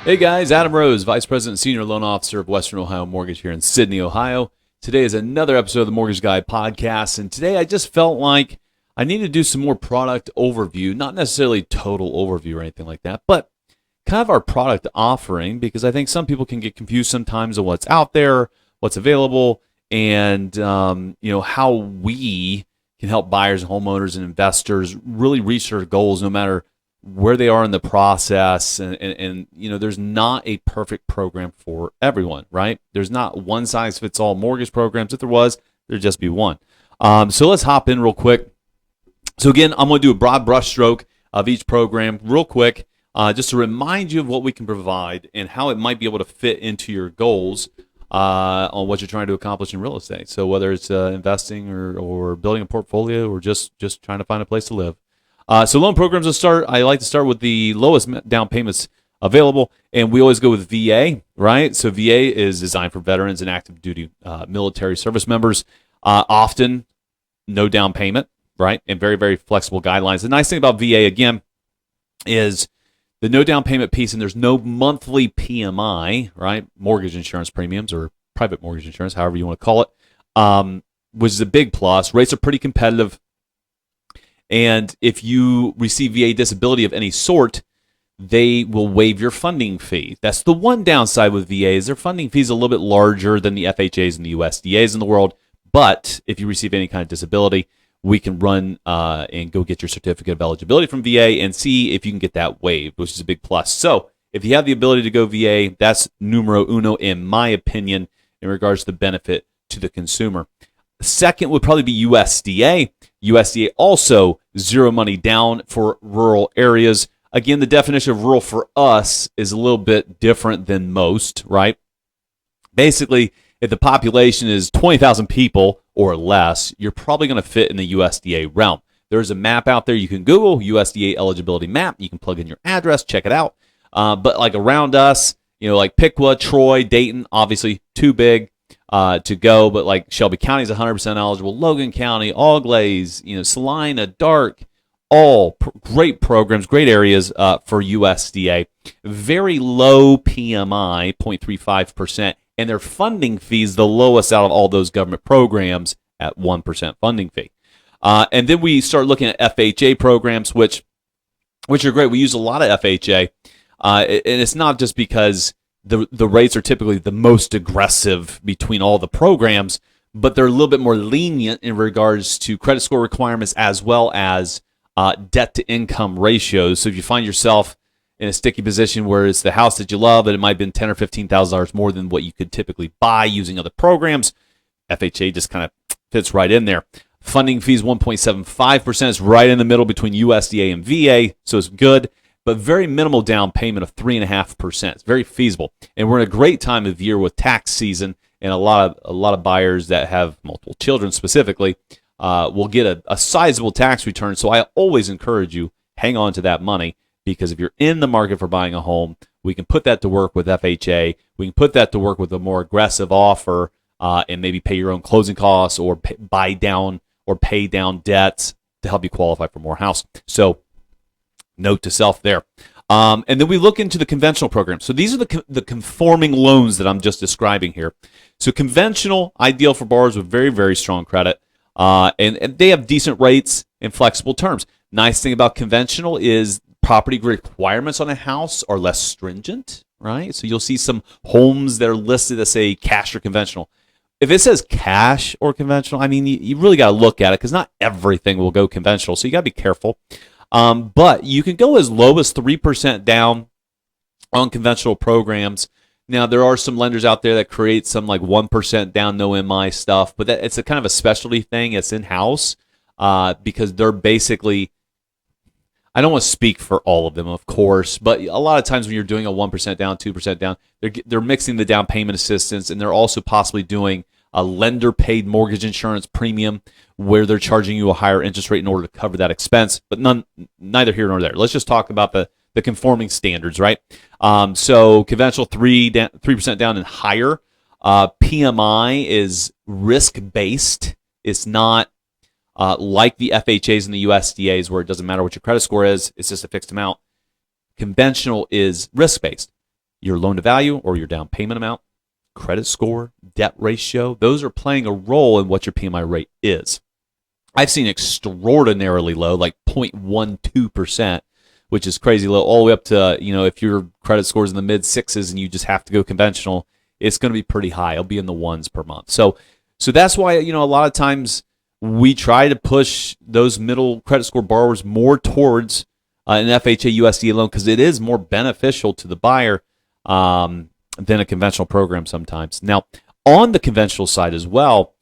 Hey guys, Adam Rose, Vice President and Senior Loan Officer of Western Ohio Mortgage here in Sydney, Ohio. Today is another episode of the Mortgage Guy podcast, and today I just felt like I need to do some more product overview, not necessarily total overview or anything like that, but kind of our product offering, because I think some people can get confused sometimes on what's out there, what's available, and how we can help buyers and homeowners and investors really reach their goals no matter where they are in the process. And there's not a perfect program for everyone, right? There's not one size fits all mortgage programs. If there was, there'd just be one. So let's hop in real quick. So again, I'm going to do a broad brush stroke of each program real quick, just to remind you of what we can provide and how it might be able to fit into your goals on what you're trying to accomplish in real estate. So whether it's investing or building a portfolio or just trying to find a place to live. So loan programs I like to start with the lowest down payments available, and we always go with VA, right? So VA is designed for veterans and active duty military service members. Often no down payment, right? And very, very flexible guidelines. The nice thing about VA, again, is the no down payment piece, and there's no monthly PMI, right? Mortgage insurance premiums or private mortgage insurance, however you want to call it, which is a big plus. Rates are pretty competitive. And if you receive VA disability of any sort, they will waive your funding fee. That's the one downside with VA is their funding fee is a little bit larger than the FHAs and the USDAs in the world. But if you receive any kind of disability, we can run and go get your certificate of eligibility from VA and see if you can get that waived, which is a big plus. So if you have the ability to go VA, that's numero uno in my opinion in regards to the benefit to the consumer. Second would probably be USDA. USDA also zero money down for rural areas. Again, the definition of rural for us is a little bit different than most, right? Basically, if the population is 20,000 people or less, you're probably going to fit in the USDA realm. There's a map out there you can Google, USDA eligibility map. You can plug in your address, check it out. But like around us, like Piqua, Troy, Dayton, obviously too big to go, but like Shelby County is 100% eligible. Logan County, Auglaize, Salina, Dark, all great programs, great areas for USDA. Very low PMI, 0.35%, and their funding fees the lowest out of all those government programs at 1% funding fee. And then we start looking at FHA programs, which are great. We use a lot of FHA, and it's not just because the rates are typically the most aggressive between all the programs, but they're a little bit more lenient in regards to credit score requirements as well as debt-to-income ratios. So if you find yourself in a sticky position where it's the house that you love and it might have been $10,000 or $15,000 more than what you could typically buy using other programs, FHA just kind of fits right in there. Funding fees 1.75% is right in the middle between USDA and VA, so it's good. But very minimal down payment of 3.5%. It's very feasible, and we're in a great time of year with tax season, and a lot of buyers that have multiple children specifically will get a sizable tax return. So I always encourage you hang on to that money, because if you're in the market for buying a home, we can put that to work with FHA. We can put that to work with a more aggressive offer, and maybe pay your own closing costs or buy down or pay down debts to help you qualify for more house. So note to self there. And then we look into the conventional program. So these are the conforming loans that I'm just describing here. So conventional, ideal for borrowers with very, very strong credit. And they have decent rates and flexible terms. Nice thing about conventional is property requirements on a house are less stringent, right? So you'll see some homes that are listed that say cash or conventional. If it says cash or conventional, I mean, you really got to look at it, because not everything will go conventional. So you got to be careful. But you can go as low as 3% down on conventional programs. Now, there are some lenders out there that create some like 1% down, no MI stuff, but it's a kind of a specialty thing. It's in-house because they're basically, I don't want to speak for all of them, of course, but a lot of times when you're doing a 1% down, 2% down, they're mixing the down payment assistance, and they're also possibly doing a lender-paid mortgage insurance premium where they're charging you a higher interest rate in order to cover that expense, but neither here nor there. Let's just talk about the conforming standards, right? So conventional 3% down and higher. PMI is risk-based. It's not like the FHAs and the USDAs where it doesn't matter what your credit score is. It's just a fixed amount. Conventional is risk-based. your loan to value or your down payment amount, credit score, debt ratio, those are playing a role in what your PMI rate is. I've seen extraordinarily low, like 0.12%, which is crazy low, all the way up to, if your credit score is in the mid sixes and you just have to go conventional, it's going to be pretty high. It'll be in the ones per month. So that's why, a lot of times we try to push those middle credit score borrowers more towards an FHA USDA loan because it is more beneficial to the buyer than a conventional program sometimes. Now, on the conventional side as well,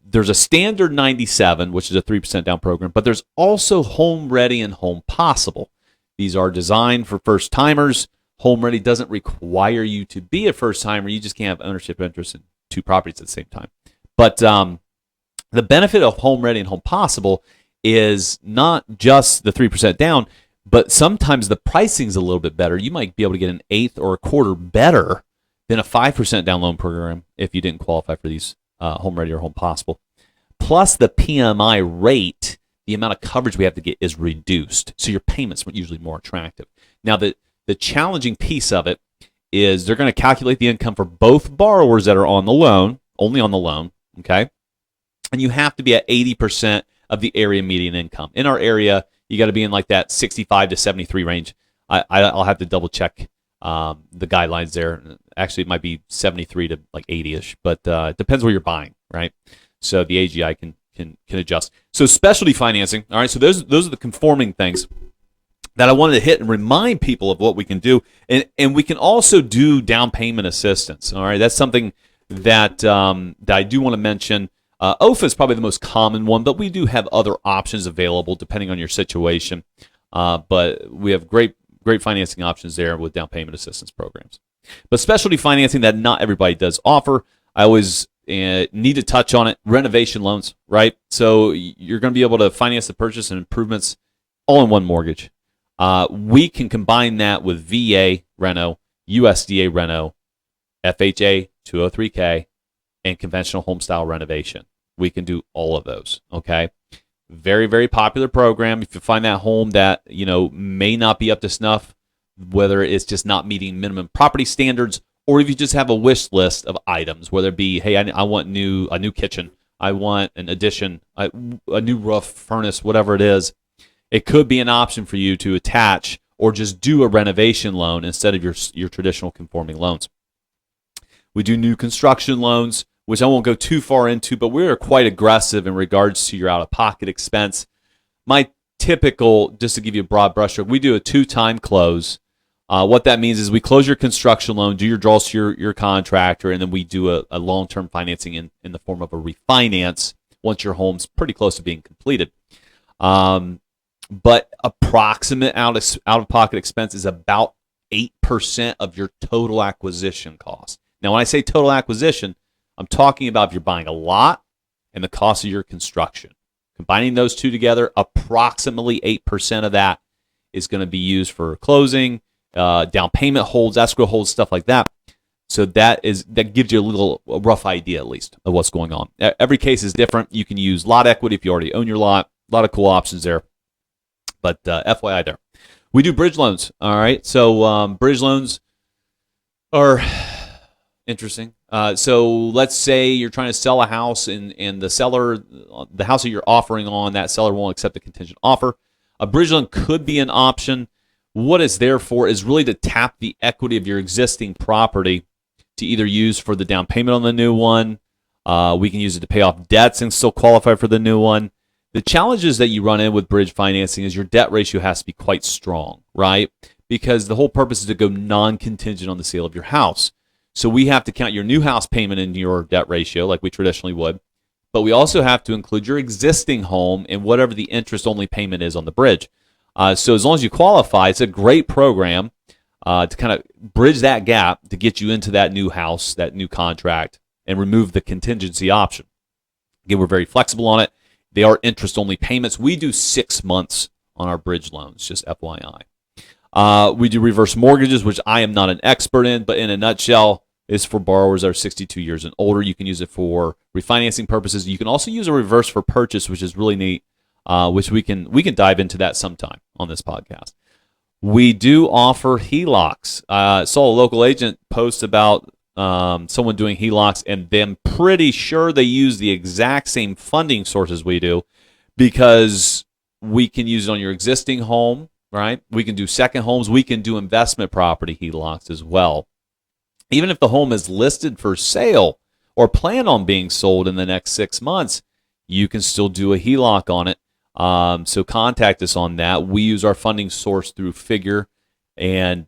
there's a standard 97, which is a 3% down program, but there's also HomeReady and Home Possible. These are designed for first-timers. HomeReady doesn't require you to be a first-timer. You just can't have ownership interest in two properties at the same time. But the benefit of HomeReady and Home Possible is not just the 3% down, but sometimes the pricing's a little bit better. You might be able to get an eighth or a quarter better than a 5% down loan program if you didn't qualify for these HomeReady or Home Possible. Plus the PMI rate, the amount of coverage we have to get is reduced. So your payments are usually more attractive. Now, the challenging piece of it is they're going to calculate the income for both borrowers that are on the loan, only on the loan, okay? And you have to be at 80% of the area median income. In our area, you got to be in like that 65 to 73 range. I'll have to double check the guidelines there. Actually, it might be 73 to like 80-ish, but it depends where you're buying, right? So the AGI can adjust. So specialty financing, all right, so those are the conforming things that I wanted to hit and remind people of what we can do. And we can also do down payment assistance, all right? That's something that I do want to mention. OFA is probably the most common one, but we do have other options available depending on your situation. But we have great financing options there with down payment assistance programs. But specialty financing that not everybody does offer, I always need to touch on it. Renovation loans, right? So you're going to be able to finance the purchase and improvements all in one mortgage. We can combine that with VA Reno, USDA Reno, FHA 203K, and conventional home style renovation. We can do all of those, okay? Very, very popular program. If you find that home that, may not be up to snuff, whether it's just not meeting minimum property standards, or if you just have a wish list of items, whether it be, hey, I want a new kitchen, I want an addition, a new roof, furnace, whatever it is, it could be an option for you to attach or just do a renovation loan instead of your traditional conforming loans. We do new construction loans, which I won't go too far into, but we are quite aggressive in regards to your out-of-pocket expense. My typical, just to give you a broad brushstroke, we do a 2-time close. What that means is we close your construction loan, do your draws to your contractor, and then we do a long-term financing in the form of a refinance once your home's pretty close to being completed. But approximate out-of-pocket expense is about 8% of your total acquisition cost. Now, when I say total acquisition, I'm talking about if you're buying a lot and the cost of your construction. Combining those two together, approximately 8% of that is going to be used for closing, down payment holds, escrow holds, stuff like that. So that gives you a rough idea, at least, of what's going on. Every case is different. You can use lot equity if you already own your lot. A lot of cool options there. But FYI there. We do bridge loans, all right? So bridge loans are interesting. So let's say you're trying to sell a house and the seller, the house that you're offering on, that seller won't accept a contingent offer. A bridge loan could be an option. What it's there for is really to tap the equity of your existing property to either use for the down payment on the new one. We can use it to pay off debts and still qualify for the new one. The challenges that you run in with bridge financing is your debt ratio has to be quite strong, right? Because the whole purpose is to go non-contingent on the sale of your house. So we have to count your new house payment into your debt ratio like we traditionally would, but we also have to include your existing home and whatever the interest-only payment is on the bridge. So as long as you qualify, it's a great program to kind of bridge that gap to get you into that new house, that new contract, and remove the contingency option. Again, we're very flexible on it. They are interest-only payments. We do 6 months on our bridge loans, just FYI. We do reverse mortgages, which I am not an expert in, but in a nutshell, is for borrowers that are 62 years and older. You can use it for refinancing purposes. You can also use a reverse for purchase, which is really neat, which we can dive into that sometime on this podcast. We do offer HELOCs. I saw a local agent post about someone doing HELOCs, and I'm pretty sure they use the exact same funding sources we do, because we can use it on your existing home, right? We can do second homes. We can do investment property HELOCs as well. Even if the home is listed for sale or plan on being sold in the next 6 months, you can still do a HELOC on it. So contact us on that. We use our funding source through Figure and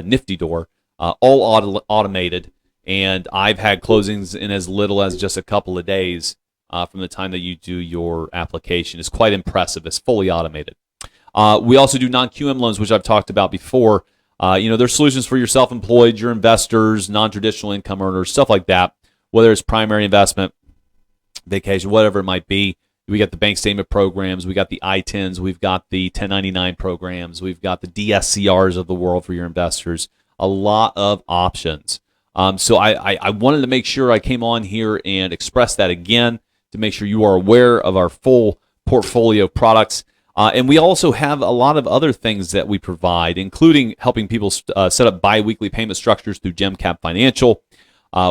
Nifty Door, all automated. And I've had closings in as little as just a couple of days from the time that you do your application. It's quite impressive. It's fully automated. We also do non-QM loans, which I've talked about before. There's solutions for your self-employed, your investors, non-traditional income earners, stuff like that, whether it's primary investment, vacation, whatever it might be. We got the bank statement programs. We got the I-10s. We've got the 1099 programs. We've got the DSCRs of the world for your investors. A lot of options. So I wanted to make sure I came on here and express that again to make sure you are aware of our full portfolio of products. And we also have a lot of other things that we provide, including helping people set up bi-weekly payment structures through GemCap Financial.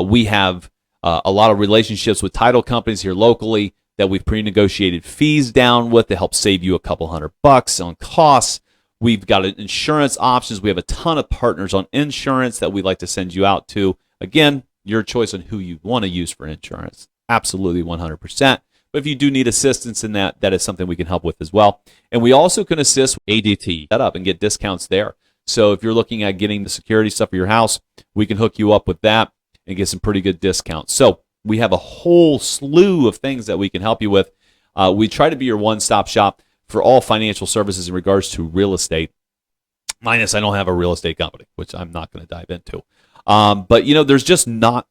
We have a lot of relationships with title companies here locally that we've pre-negotiated fees down with to help save you a couple $100 on costs. We've got insurance options. We have a ton of partners on insurance that we'd like to send you out to. Again, your choice on who you want to use for insurance. Absolutely 100%. But if you do need assistance in that, that is something we can help with as well. And we also can assist ADT set up and get discounts there. So if you're looking at getting the security stuff for your house, we can hook you up with that and get some pretty good discounts. So we have a whole slew of things that we can help you with. We try to be your one-stop shop for all financial services in regards to real estate. Minus I don't have a real estate company, which I'm not going to dive into. But there's not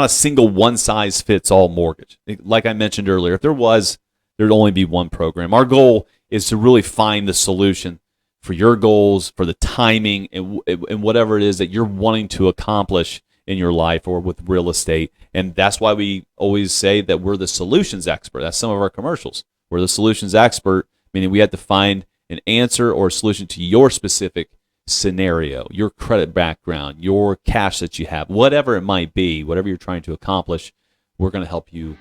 a single one-size-fits-all mortgage. Like I mentioned earlier, if there was, there'd only be one program. Our goal is to really find the solution for your goals, for the timing, and whatever it is that you're wanting to accomplish in your life or with real estate. And that's why we always say that we're the solutions expert. That's some of our commercials. We're the solutions expert, meaning we have to find an answer or a solution to your specific scenario, your credit background, your cash that you have, whatever it might be, whatever you're trying to accomplish, we're going to help you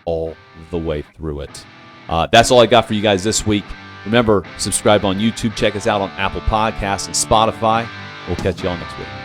all the way through it. That's all I got for you guys this week. Remember, subscribe on YouTube. Check us out on Apple Podcasts and Spotify. We'll catch you all next week.